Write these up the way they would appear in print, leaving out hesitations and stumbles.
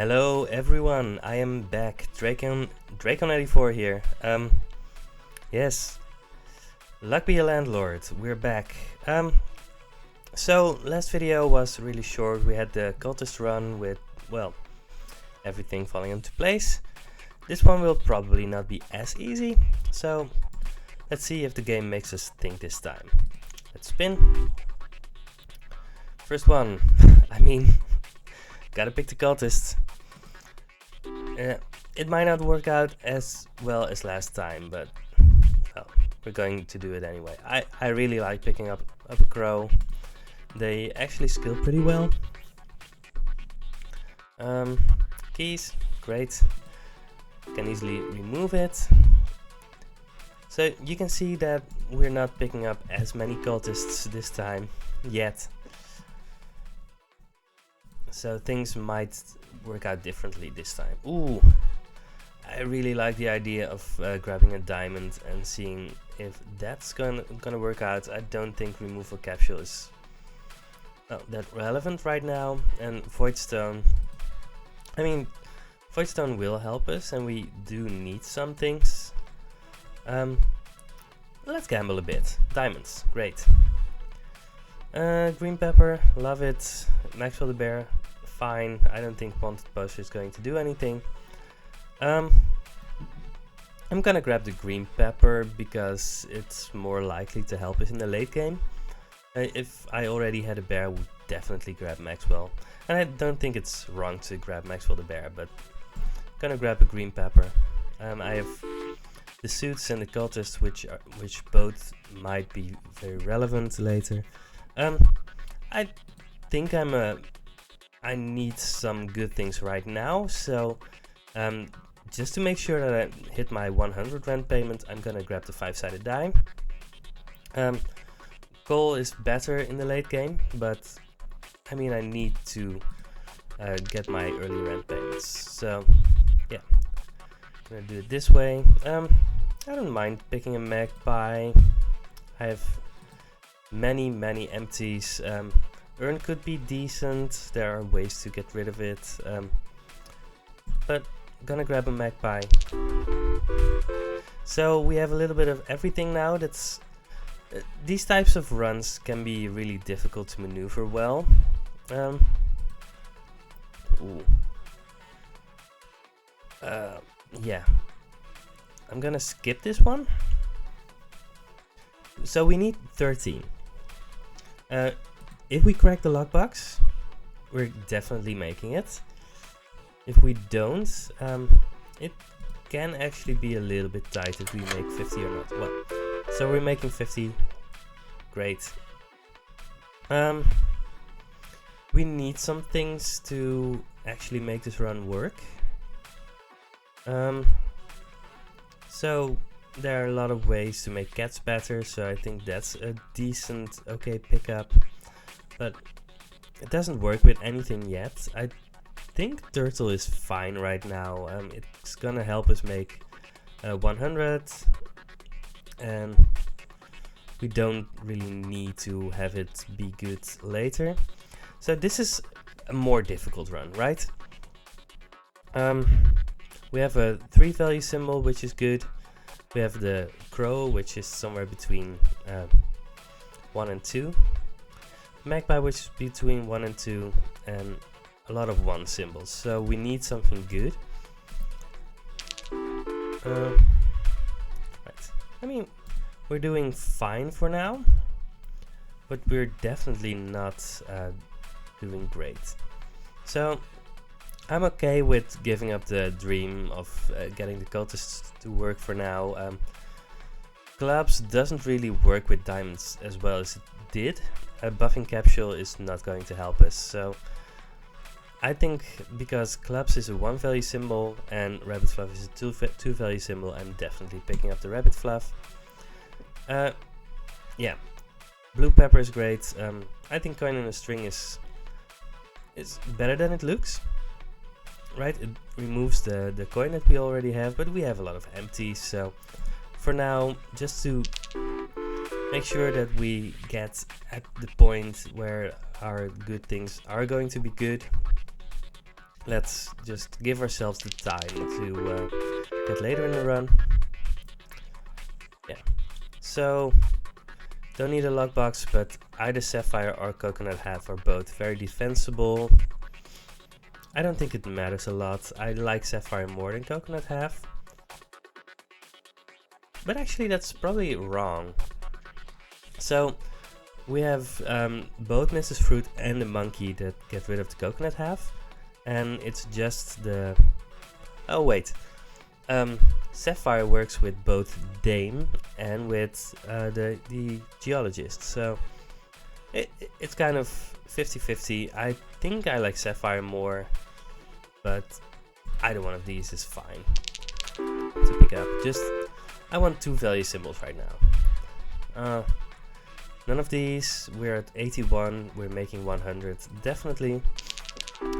Hello everyone, I am back. Dracon84 here. Yes, luck be a landlord. We're back. So last video was really short. We had the cultist run with, well, everything falling into place. This one will probably not be as easy. So let's see if the game makes us think this time. Let's spin. First one. I mean, gotta pick the cultist. It might not work out as well as last time, but well, we're going to do it anyway. I really like picking up a crow. They actually skill pretty well. Keys, great. Can easily remove it. So you can see that we're not picking up as many cultists this time yet. So things might work out differently this time. Ooh, I really like the idea of grabbing a diamond and seeing if that's gonna work out. I don't think removal capsule is that relevant right now. And voidstone, I mean, voidstone will help us, and we do need some things. Let's gamble a bit. Diamonds, great. Green pepper, love it. Maxwell the bear, fine. I don't think wanted poster is going to do anything. I'm gonna grab the green pepper because it's more likely to help us in the late game. If I already had a bear, I would definitely grab Maxwell. And I don't think it's wrong to grab Maxwell the bear, but I'm gonna grab a green pepper. I have the suits and the cultists, which both might be very relevant later. I think I need some good things right now, so just to make sure that I hit my 100 rent payment, I'm gonna grab the 5-sided die. Coal is better in the late game, but I mean, I need to get my early rent payments, so yeah, gonna do it this way. I don't mind picking a magpie. I have many empties. Urn could be decent. There are ways to get rid of it, but I'm gonna grab a magpie. So we have a little bit of everything now. That's these types of runs can be really difficult to maneuver well. Yeah, I'm gonna skip this one. So we need 13. If we crack the lockbox, we're definitely making it. If we don't, it can actually be a little bit tight if we make 50 or not. Well, so we're making 50. Great. We need some things to actually make this run work. So there are a lot of ways to make cats better, so I think that's a decent, okay pickup. But it doesn't work with anything yet. I think turtle is fine right now. It's gonna help us make 100, and we don't really need to have it be good later. So this is a more difficult run, right? We have a 3 value symbol, which is good. We have the crow, which is somewhere between 1 and 2. Magpie, which is between 1 and 2, and a lot of 1 symbols. So we need something good. Right. I mean, we're doing fine for now, but we're definitely not doing great. So I'm okay with giving up the dream of getting the cultists to work for now. Collapse doesn't really work with diamonds as well as it did. A buffing capsule is not going to help us, so I think because collapse is a 1 value symbol and rabbit fluff is a 2 value symbol, I'm definitely picking up the rabbit fluff. Yeah, blue pepper is great. I think coin in a string is better than it looks. Right, it removes the coin that we already have, but we have a lot of empties, so for now, just to make sure that we get at the point where our good things are going to be good, let's just give ourselves the time to get later in the run. Yeah, so don't need a lockbox, but either Sapphire or Coconut Half are both very defensible. I don't think it matters a lot. I like Sapphire more than Coconut Half. But actually that's probably wrong. So we have both Mrs. Fruit and the monkey that get rid of the Coconut Half. And it's just the... Oh wait. Sapphire works with both Dame and with the geologist. So it's kind of 50-50. I think I like Sapphire more. But either one of these is fine to pick up. Just, I want 2 value symbols right now. None of these. We're at 81. We're making 100. Definitely.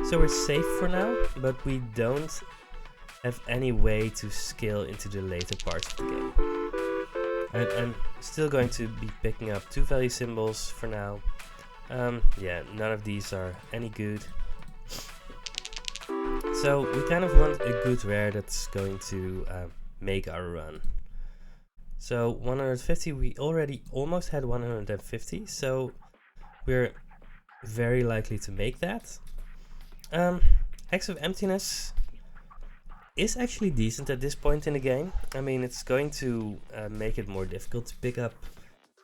So we're safe for now, but we don't have any way to scale into the later parts of the game. I'm still going to be picking up 2 value symbols for now. Yeah, none of these are any good. So we kind of want a good rare that's going to make our run. So 150, we already almost had 150, so we're very likely to make that. Hex of Emptiness is actually decent at this point in the game. I mean, it's going to make it more difficult to pick up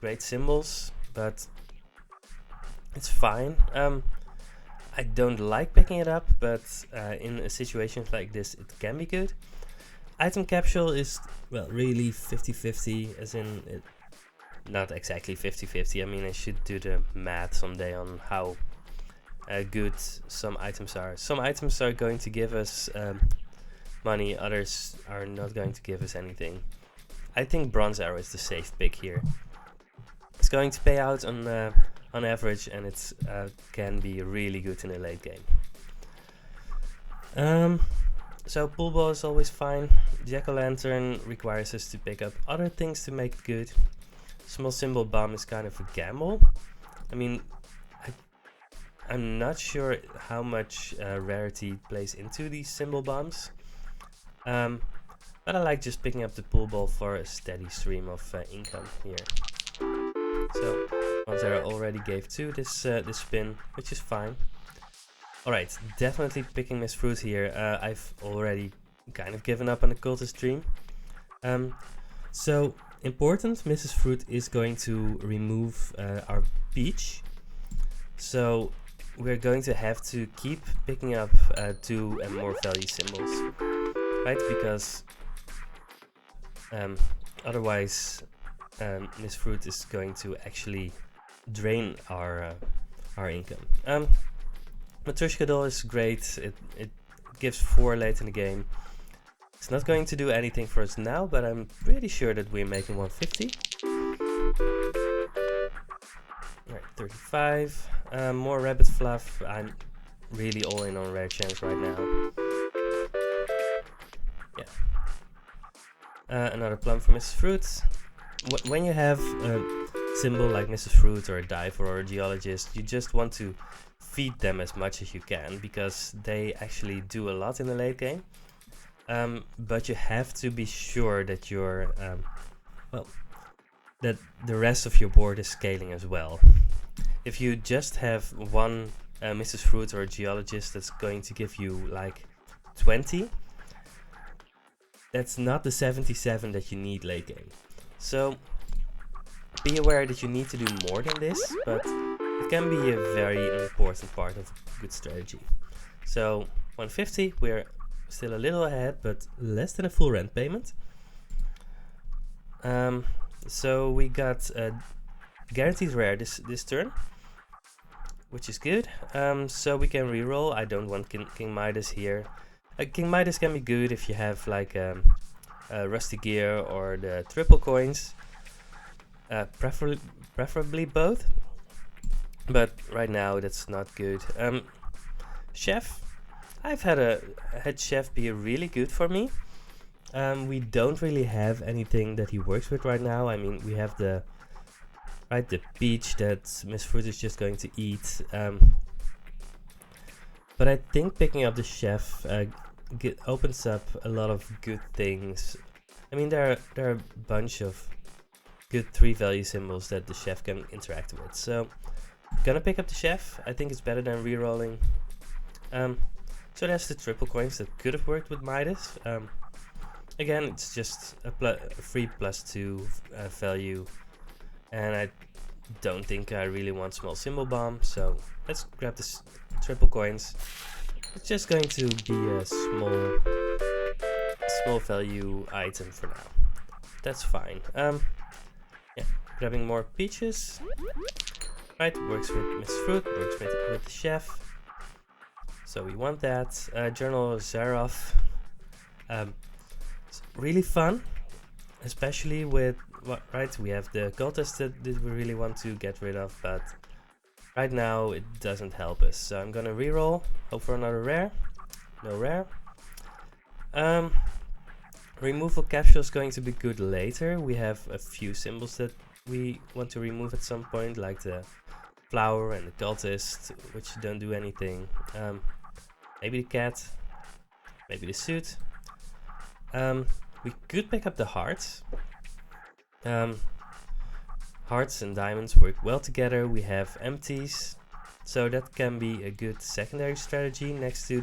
great symbols, but it's fine. I don't like picking it up, but in a situation like this it can be good. Item Capsule is, well, really 50-50, as in, not exactly 50-50. I mean, I should do the math someday on how good some items are. Some items are going to give us money, others are not going to give us anything. I think Bronze Arrow is the safe pick here. It's going to pay out on average, and it can be really good in the late game. So Pool Ball is always fine. Jack-o'-lantern requires us to pick up other things to make it good. Small Symbol Bomb is kind of a gamble. I mean, I'm not sure how much rarity plays into these symbol bombs. But I like just picking up the Pool Ball for a steady stream of income here. So Monzera already gave 2 this spin, which is fine. Alright, definitely picking Miss Fruit here. I've already kind of given up on the Cultist Dream. So important, Mrs. Fruit is going to remove our peach. So we're going to have to keep picking up 2 and more value symbols, right? Because otherwise Miss Fruit is going to actually drain our income. Matushka Doll is great. It gives 4 late in the game. It's not going to do anything for us now, but I'm pretty sure that we're making 150. Alright, 35. More Rabbit Fluff. I'm really all in on Rare Chance right now. Yeah. Another plum for Mrs. Fruit. When you have a symbol like Mrs. Fruit or a Diver or a Geologist, you just want to feed them as much as you can, because they actually do a lot in the late game. But you have to be sure that you're, that the rest of your board is scaling as well. If you just have one Mrs. Fruit or a Geologist that's going to give you like 20, that's not the 77 that you need late game. So be aware that you need to do more than this, but it can be a very important part of good strategy. So 150, we're still a little ahead, but less than a full rent payment. So we got a guaranteed rare this turn, which is good. So we can reroll. I don't want King Midas here. King Midas can be good if you have like Rusty Gear or the triple coins. Preferably both. But right now that's not good. Chef. I've had Chef be really good for me. We don't really have anything that he works with right now. I mean, we have the peach that Miss Fruit is just going to eat. But I think picking up the chef opens up a lot of good things. I mean, there are a bunch of good 3 value symbols that the chef can interact with. So, gonna pick up the chef. I think it's better than rerolling. So there's the triple coins that could have worked with Midas. Again, it's just a free +2 value, and I don't think I really want small symbol bomb. So let's grab this triple coins. It's just going to be a small value item for now. That's fine. Yeah, grabbing more peaches. Right, works with Miss Fruit, works with the chef. So we want that. Journal Zaroff. It's really fun, especially with we have the cultist that we really want to get rid of, but right now it doesn't help us. So I'm gonna reroll, hope for another rare. No rare. Removal capsule is going to be good later. We have a few symbols that we want to remove at some point, like the flower and the cultist, which don't do anything. Maybe the cat, maybe the suit. We could pick up the hearts. Hearts and diamonds work well together. We have empties, so that can be a good secondary strategy next to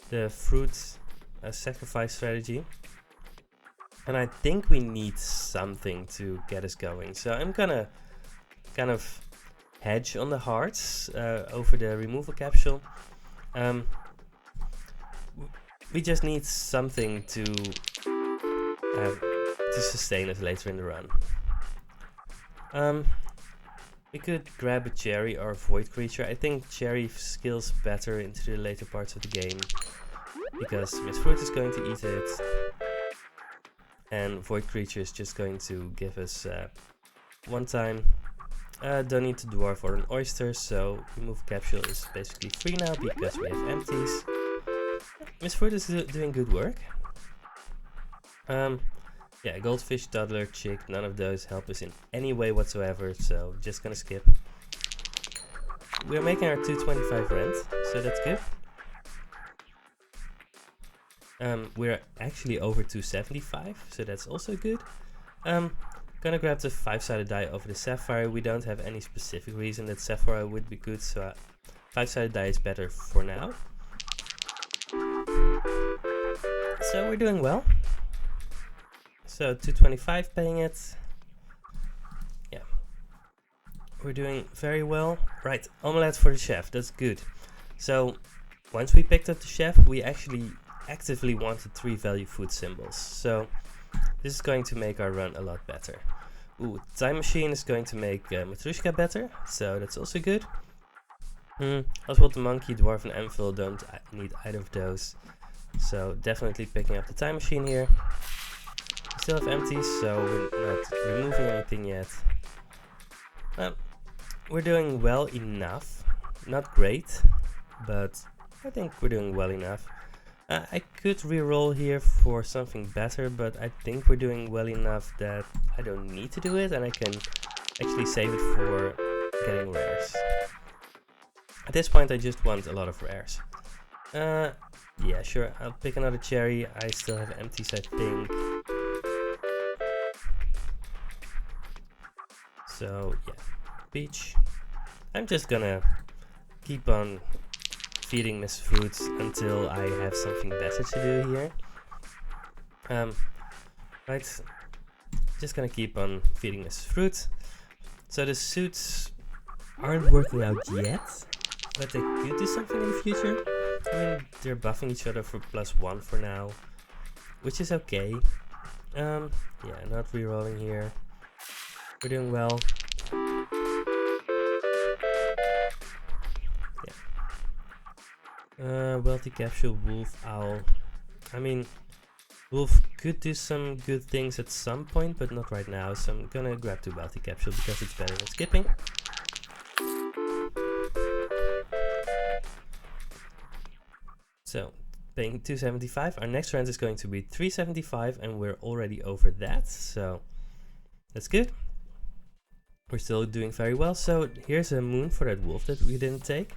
the fruit sacrifice strategy. And I think we need something to get us going. So I'm gonna kind of hedge on the hearts over the removal capsule. We just need something to sustain us later in the run. We could grab a cherry or a void creature. I think cherry scales better into the later parts of the game because Miss Fruit is going to eat it, and void creature is just going to give us one time. Don't need to dwarf or an oyster, so remove capsule is basically free now because we have empties. Miss Fruit is doing good work. Yeah, goldfish, toddler, chick, none of those help us in any way whatsoever, so just gonna skip. We're making our 225 rent, so that's good. We're actually over 275, so that's also good. Gonna grab the 5-sided die over the sapphire. We don't have any specific reason that sapphire would be good, so 5-sided die is better for now. So we're doing well. So 225 paying it. Yeah, we're doing very well. Right, omelette for the chef, that's good. So once we picked up the chef, we actually actively wanted 3 value food symbols. So this is going to make our run a lot better. Ooh, time machine is going to make Matrushka better, so that's also good. Oswald the monkey, dwarf and anvil don't need either of those. So definitely picking up the time machine here. We still have empties, so we're not removing anything yet. We're doing well enough. Not great, but I think we're doing well enough. I could reroll here for something better, but I think we're doing well enough that I don't need to do it, and I can actually save it for getting rares. At this point I just want a lot of rares. Yeah, sure, I'll pick another cherry. I still have empties, I think. So yeah, peach. I'm just gonna keep on feeding Miss Fruit until I have something better to do here. Right, just gonna keep on feeding Miss Fruit. So the suits aren't working out yet, but they could do something in the future. I mean, they're buffing each other for +1 for now, which is okay. Yeah, not rerolling here. We're doing well. Yeah. Wealthy capsule, wolf, owl. I mean, wolf could do some good things at some point, but not right now. So I'm gonna grab the wealthy capsule because it's better than skipping. So, paying 275. Our next rent is going to be 375, and we're already over that. So, that's good. We're still doing very well. So, here's a moon for that wolf that we didn't take.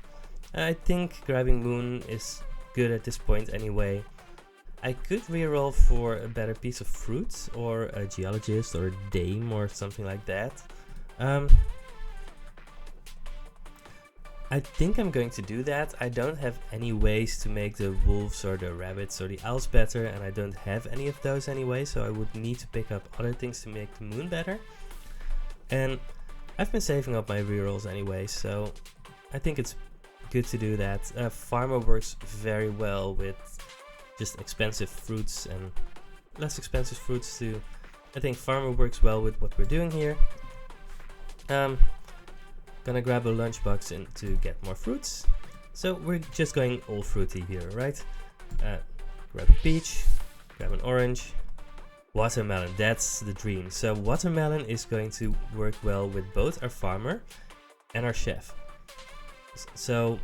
I think grabbing Moon is good at this point anyway. I could reroll for a better piece of fruit, or a geologist, or a dame, or something like that. I think I'm going to do that. I don't have any ways to make the wolves or the rabbits or the owls better, and I don't have any of those anyway, so I would need to pick up other things to make the moon better. And I've been saving up my rerolls anyway, so I think it's good to do that. Farmer works very well with just expensive fruits and less expensive fruits too. I think Farmer works well with what we're doing here. Gonna grab a lunchbox to get more fruits. So we're just going all fruity here, right? Grab a peach, grab an orange, watermelon, that's the dream. So watermelon is going to work well with both our farmer and our chef. So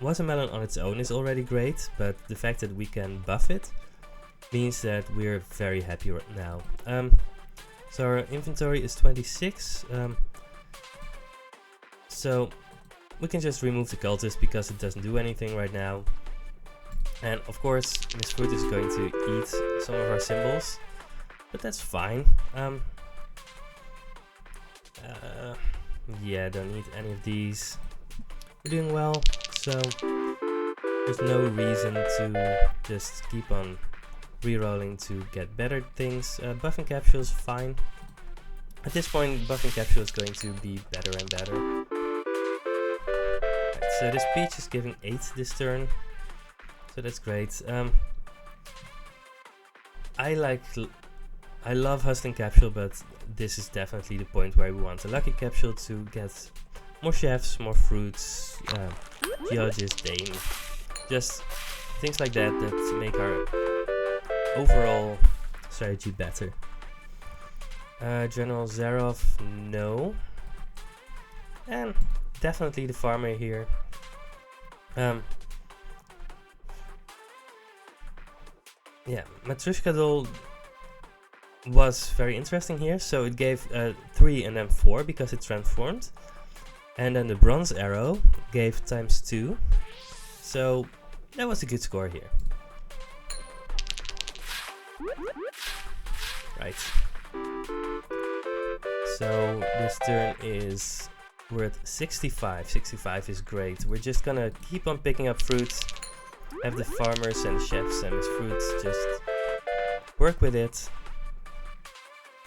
watermelon on its own is already great, but the fact that we can buff it means that we're very happy right now. So our inventory is 26. So we can just remove the cultist because it doesn't do anything right now. And of course, Miss Fruit is going to eat some of our symbols, but that's fine. Yeah, don't need any of these. We're doing well, so there's no reason to just keep on rerolling to get better things. Buffing capsule is fine. At this point, buffing capsule is going to be better and better. Right, so this peach is giving 8 this turn, so that's great. I love hustling capsule, but this is definitely the point where we want a lucky capsule to get more chefs, more fruits, geologist, dame, just things like that that make our overall strategy better. General Zarov, no. And definitely the farmer here. Yeah, Matryoshka doll was very interesting here. So it gave 3 and then 4 because it transformed. And then the bronze arrow gave ×2. So that was a good score here. Right. So this turn is, we're at 65. 65 is great. We're just gonna keep on picking up fruits. Have the farmers and chefs and his fruits just work with it.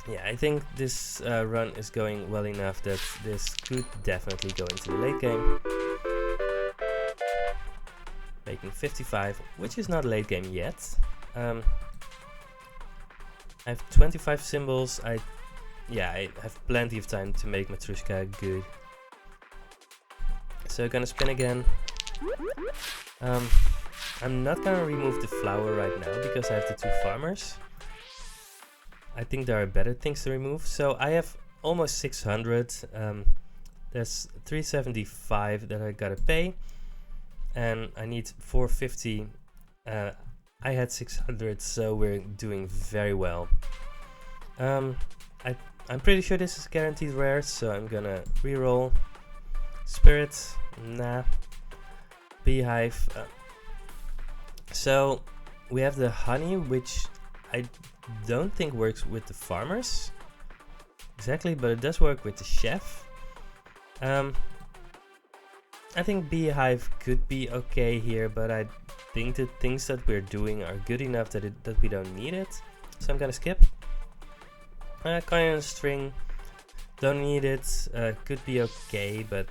Yeah, I think this run is going well enough that this could definitely go into the late game. Making 55, which is not late game yet. I have 25 symbols. I have plenty of time to make Matryoshka good. So gonna spin again. I'm not gonna remove the flower right now because I have the 2 farmers. I think there are better things to remove. So I have almost 600. There's 375 that I gotta pay, and I need 450. I had 600, so we're doing very well. I'm pretty sure this is guaranteed rare, so I'm gonna reroll. Spirit, nah. Beehive. So we have the honey, which I don't think works with the farmers exactly, but it does work with the chef. I think Beehive could be okay here, but I think the things that we're doing are good enough that we don't need it. So I'm gonna skip. Coin and string, don't need it. Could be okay, but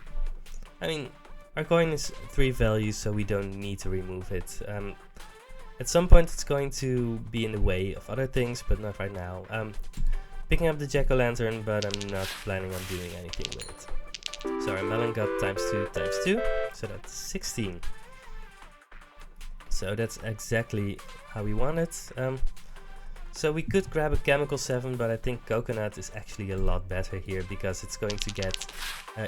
I mean, our coin is 3 values, so we don't need to remove it. At some point it's going to be in the way of other things, but not right now. Picking up the jack-o'-lantern, but I'm not planning on doing anything with it. So our melon got ×2, so that's 16. So that's exactly how we want it. So we could grab a chemical 7, but I think coconut is actually a lot better here because it's going to get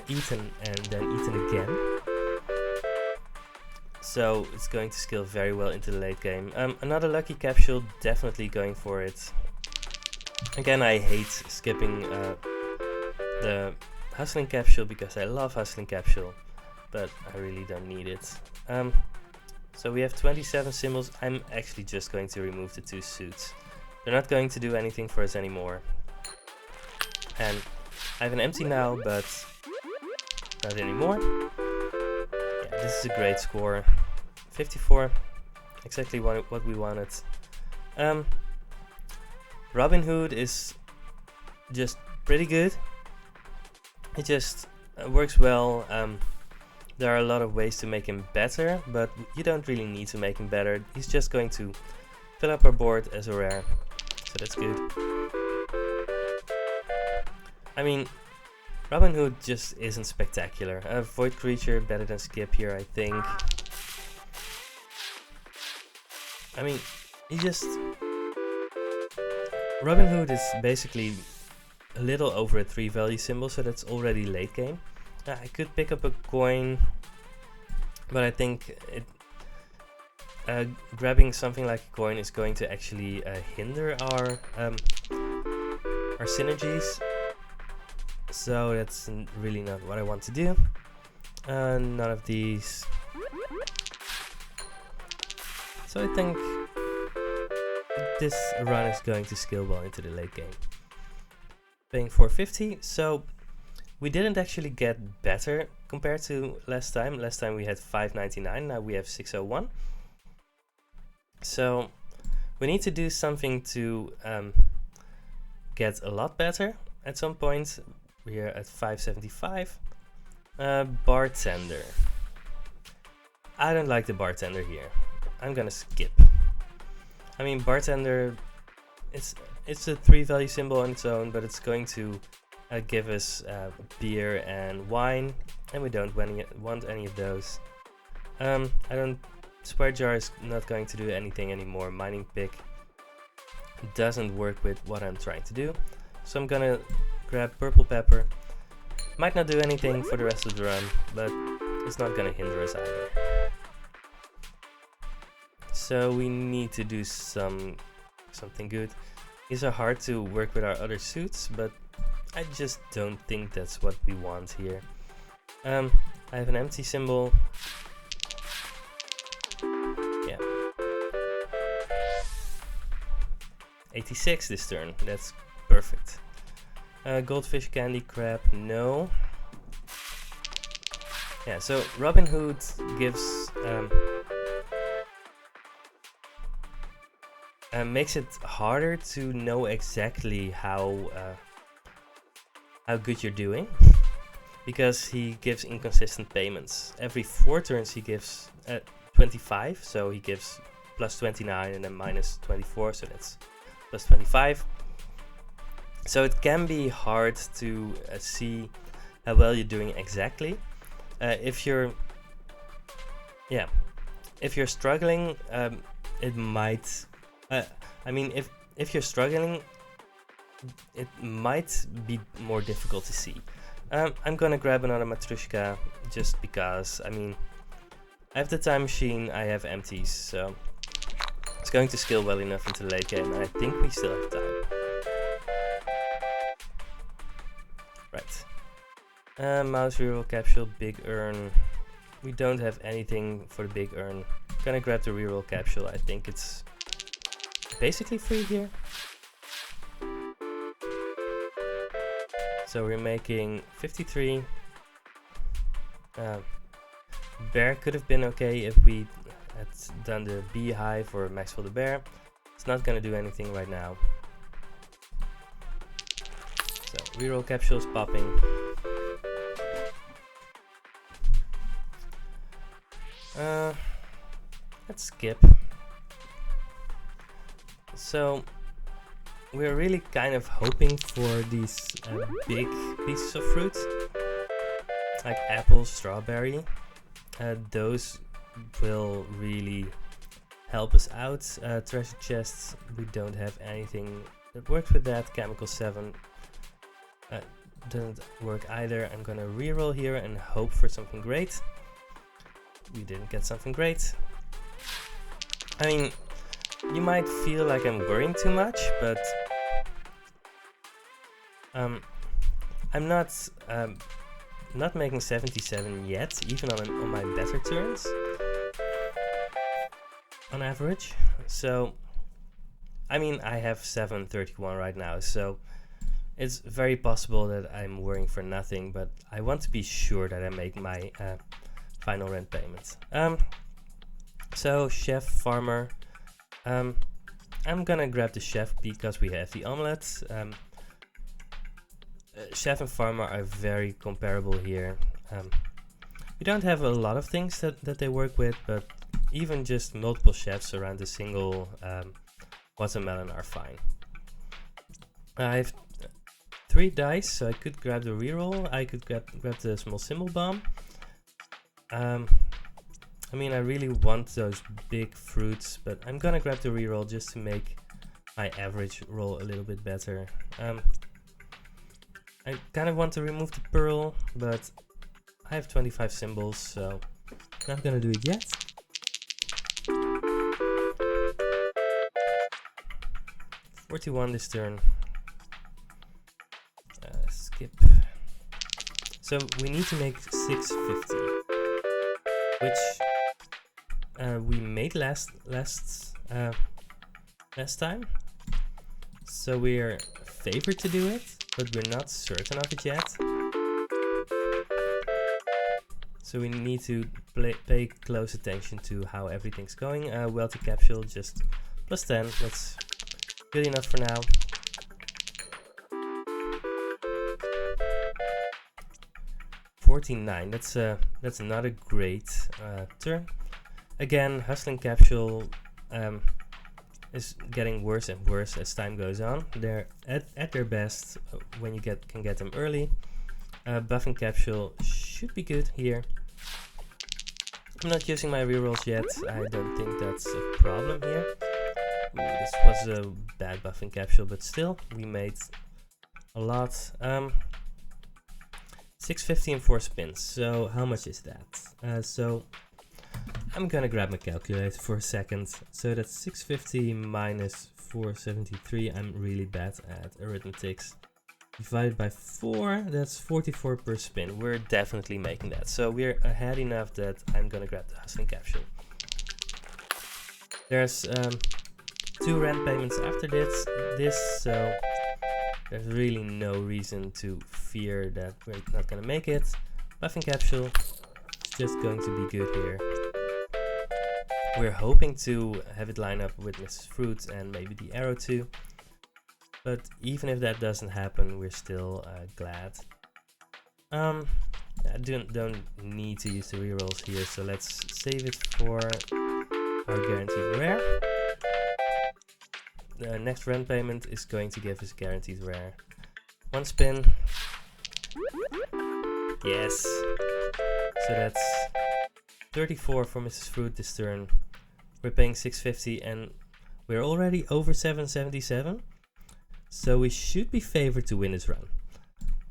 eaten and then eaten again. So it's going to scale very well into the late game. Another lucky capsule, definitely going for it. Again, I hate skipping the hustling capsule because I love hustling capsule. but I really don't need it. So we have 27 symbols. I'm actually just going to remove the 2 suits. They're not going to do anything for us anymore. And I have an empty now, but not anymore. Yeah, this is a great score. 54, exactly what we wanted. Robin Hood is just pretty good. It just works well. There are a lot of ways to make him better, but you don't really need to make him better. He's just going to fill up our board as a rare, so that's good. I mean, Robin Hood just isn't spectacular. Void Creature better than Skip here, I think. I mean, Robin Hood is basically a little over a 3 value symbol, so that's already late game. I could pick up a coin, but I think grabbing something like a coin is going to actually hinder our synergies. So that's really not what I want to do. None of these. So I think this run is going to scale well into the late game. Paying 450, so we didn't actually get better compared to last time. Last time we had 599, now we have 601. So we need to do something to get a lot better at some point. We're at 575. Bartender. I don't like the bartender here. I'm gonna skip. I mean, bartender, it's a 3 value symbol on its own, but it's going to give us beer and wine, and we don't want any of those. Square Jar is not going to do anything anymore. Mining Pick doesn't work with what I'm trying to do, so I'm gonna grab Purple Pepper. Might not do anything for the rest of the run, but it's not gonna hinder us either. So we need to do something good. These are hard to work with our other suits, but I just don't think that's what we want here. I have an empty symbol. Yeah. 86 this turn, that's perfect. Goldfish, Candy Crab, no. Yeah, so Robin Hood gives makes it harder to know exactly how good you're doing, because he gives inconsistent payments. Every 4 turns he gives 25, so he gives plus 29 and then minus 24, so that's plus 25. So it can be hard to see how well you're doing exactly. If you're struggling, it might. I mean, if you're struggling, it might be more difficult to see. I'm gonna grab another Matryoshka just because. I mean, I have the time machine. I have empties, so it's going to scale well enough into the late game, and I think we still have time. Right. Mouse reroll capsule, big urn. We don't have anything for the big urn. Gonna grab the reroll capsule. I think it's basically free here. So we're making 53. Bear could have been okay if we had done the beehive or Maxwell the Bear. It's not gonna do anything right now. So reroll capsules popping. Let's skip. So we're really kind of hoping for these big pieces of fruit, like apple, strawberry. Those will really help us out. Treasure chests, we don't have anything that works with that. Chemical 7 doesn't work either. I'm gonna reroll here and hope for something great. We didn't get something great. I mean, you might feel like I'm worrying too much, but I'm not not making 77 yet, even on my better turns, on average. So, I mean, I have 731 right now, so it's very possible that I'm worrying for nothing, but I want to be sure that I make my final rent payment. So, chef, farmer, I'm gonna grab the chef because we have the omelette. Chef and farmer are very comparable here. We don't have a lot of things that they work with, but even just multiple chefs around a single watermelon are fine. I have 3 dice, so I could grab the reroll. I could grab the small symbol bomb. I mean, I really want those big fruits, but I'm gonna grab the reroll just to make my average roll a little bit better. I kind of want to remove the pearl, but I have 25 symbols, so not gonna do it yet. $41 this turn. Skip. So we need to make 650, which we made last time. So we're favored to do it, but we're not certain of it yet. So we need to pay close attention to how everything's going. Wealthy capsule, just plus 10. That's good enough for now. $49. That's not a great turn. Again, hustling capsule is getting worse and worse as time goes on. They're at their best when you can get them early. Buffing capsule should be good here. I'm not using my rerolls yet. I don't think that's a problem here. Ooh, this was a bad buffing capsule, but still, we made a lot. 650 and 4 spins. So how much is that? So I'm gonna grab my calculator for a second. So that's 650 minus 473. I'm really bad at arithmetics. Divided by 4, that's 44 per spin. We're definitely making that. So we're ahead enough that I'm gonna grab the hustling capsule. There's 2 rent payments after this, so there's really no reason to fear that we're not gonna make it. Buffing capsule is just going to be good here. We're hoping to have it line up with Mrs. Fruit and maybe the arrow too. But even if that doesn't happen, we're still glad. I don't need to use the rerolls here, so let's save it for our guaranteed rare. The next rent payment is going to give us guaranteed rare. 1 spin. Yes. So that's 34 for Mrs. Fruit this turn. We're paying 650 and we're already over 777. So we should be favored to win this run.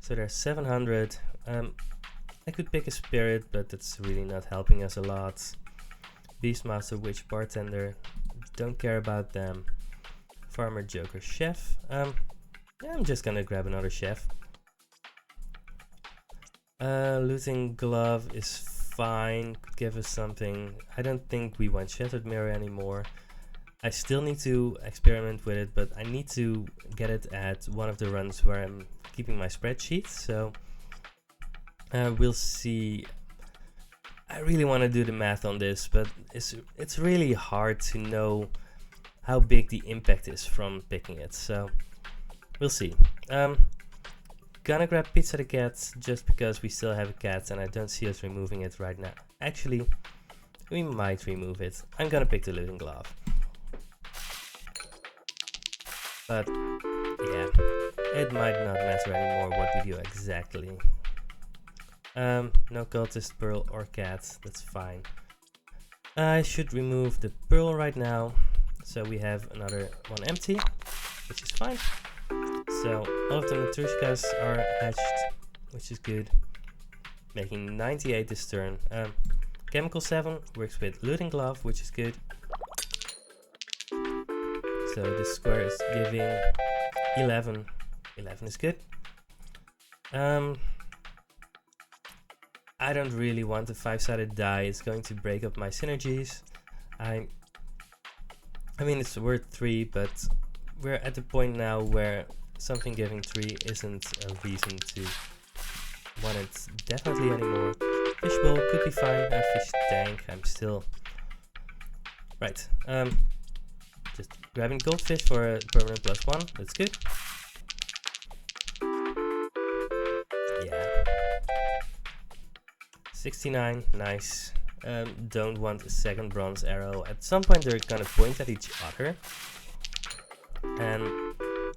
So there's 700. I could pick a spirit, but that's really not helping us a lot. Beastmaster, Witch, Bartender. Don't care about them. Farmer, Joker, Chef. Yeah, I'm just gonna grab another Chef. Looting Glove is fine. Could give us something. I don't think we want Shattered Mirror anymore. I still need to experiment with it, but I need to get it at one of the runs where I'm keeping my spreadsheet. So we'll see. I really want to do the math on this, but it's really hard to know how big the impact is from picking it. So we'll see. Gonna grab Pizza the Cat just because we still have a cat and I don't see us removing it right now. Actually, we might remove it. I'm gonna pick the Looting Glove. But yeah, it might not matter anymore what we do exactly. No cultist, pearl or cat, that's fine. I should remove the pearl right now. So we have another one empty, which is fine. So all of the Matryoshkas are hatched, which is good. Making 98 this turn. Chemical 7 works with Looting Glove, which is good. So this square is giving 11. 11 is good. I don't really want a 5-sided die. It's going to break up my synergies. I mean, it's worth 3, but we're at the point now where something giving 3 isn't a reason to want it definitely anymore. Fishbowl could be fine. Fish tank, I'm still... Right, just grabbing goldfish for a permanent +1, that's good. Yeah. 69, nice. Don't want a second bronze arrow. At some point they're gonna point at each other. And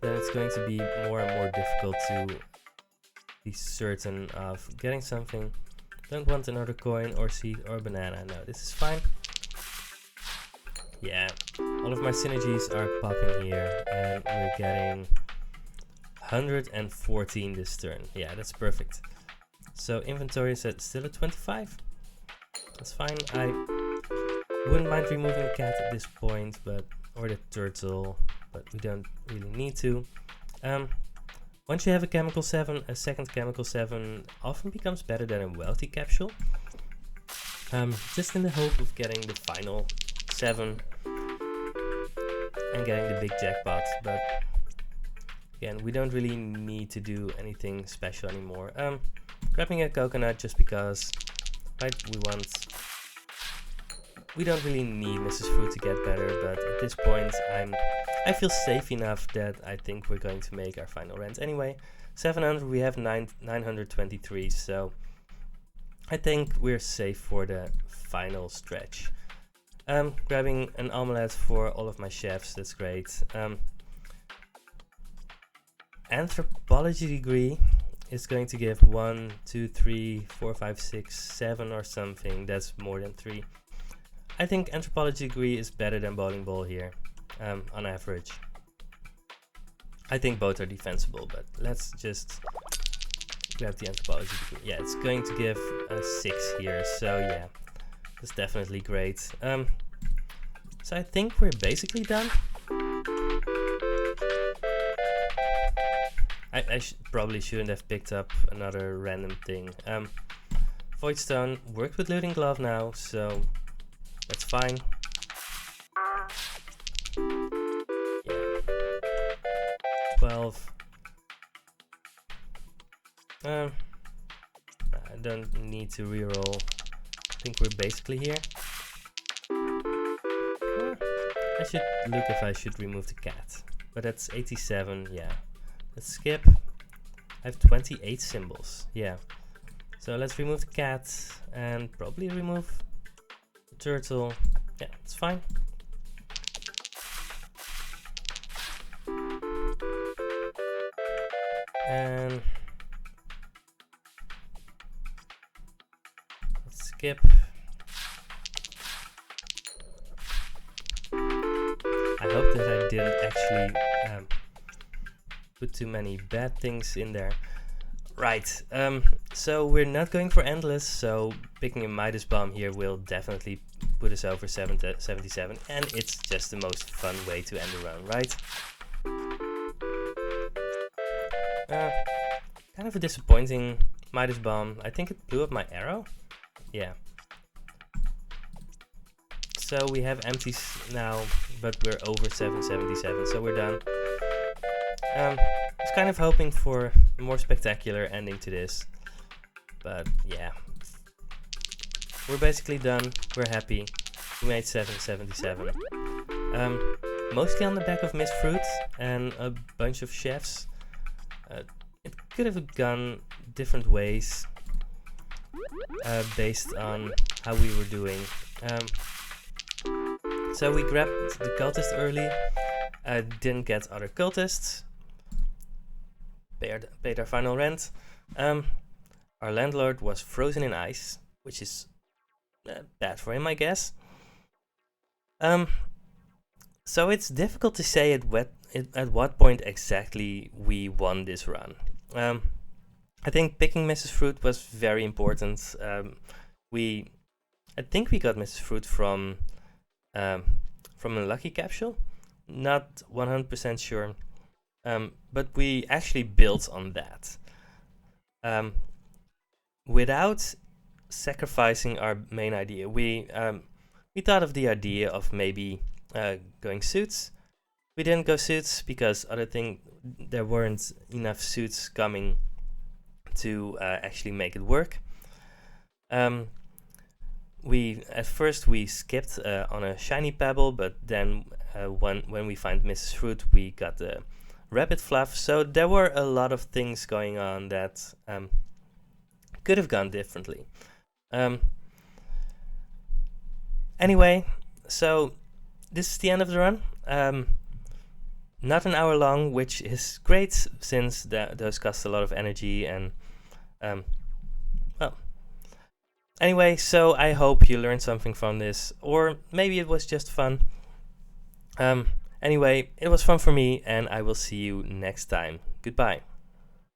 then it's going to be more and more difficult to be certain of getting something. Don't want another coin or seed or banana. No, this is fine. Yeah, all of my synergies are popping here and we're getting 114 this turn. Yeah, that's perfect. So inventory is still at 25. That's fine. I wouldn't mind removing the cat at this point, but or the turtle, but we don't really need to. Once you have a chemical 7, a second chemical 7 often becomes better than a wealthy capsule. Just in the hope of getting the final 7 and getting the big jackpot, but again, we don't really need to do anything special anymore. Grabbing a coconut just because, right, we don't really need Mrs. Fruit to get better, but at this point I feel safe enough that I think we're going to make our final rent anyway. 700, we have 923, so I think we're safe for the final stretch. Grabbing an omelette for all of my chefs, that's great. Anthropology degree is going to give 1, 2, 3, 4, 5, 6, 7 or something. That's more than 3. I think anthropology degree is better than bowling ball here, on average. I think both are defensible, but let's just grab the anthropology degree. Yeah, it's going to give a 6 here, so yeah, that's definitely great. So I think we're basically done. I probably shouldn't have picked up another random thing. Voidstone worked with Looting Glove now, so that's fine. Yeah. 12. I don't need to reroll. I think we're basically here. I should look if I should remove the cat. But that's 87, yeah. Let's skip. I have 28 symbols, yeah. So let's remove the cat and probably remove the turtle. Yeah, it's fine. And let's skip. I hope that I didn't actually put too many bad things in there. Right, so we're not going for endless, so picking a Midas bomb here will definitely put us over 77, and it's just the most fun way to end the run, right? Kind of a disappointing Midas bomb. I think it blew up my arrow. Yeah. So we have empties now, but we're over 777, so we're done. I was kind of hoping for a more spectacular ending to this, but yeah. We're basically done, we're happy. We made 777. Mostly on the back of Miss Fruit and a bunch of chefs. It could have gone different ways based on how we were doing. So we grabbed the cultist early, didn't get other cultists, paid our final rent. Our landlord was frozen in ice, which is bad for him, I guess. So it's difficult to say at what point exactly we won this run. I think picking Mrs. Fruit was very important. I think we got Mrs. Fruit from a lucky capsule, not 100% sure, but we actually built on that. Without sacrificing our main idea. We thought of the idea of maybe going suits. We didn't go suits because there weren't enough suits coming to actually make it work. We at first skipped on a shiny pebble, but then when we find Mrs. Fruit, we got the rabbit fluff. So there were a lot of things going on that could have gone differently. Anyway, so this is the end of the run. Not an hour long, which is great since those cost a lot of energy and well. Anyway, so I hope you learned something from this, or maybe it was just fun. Anyway, it was fun for me, and I will see you next time. Goodbye.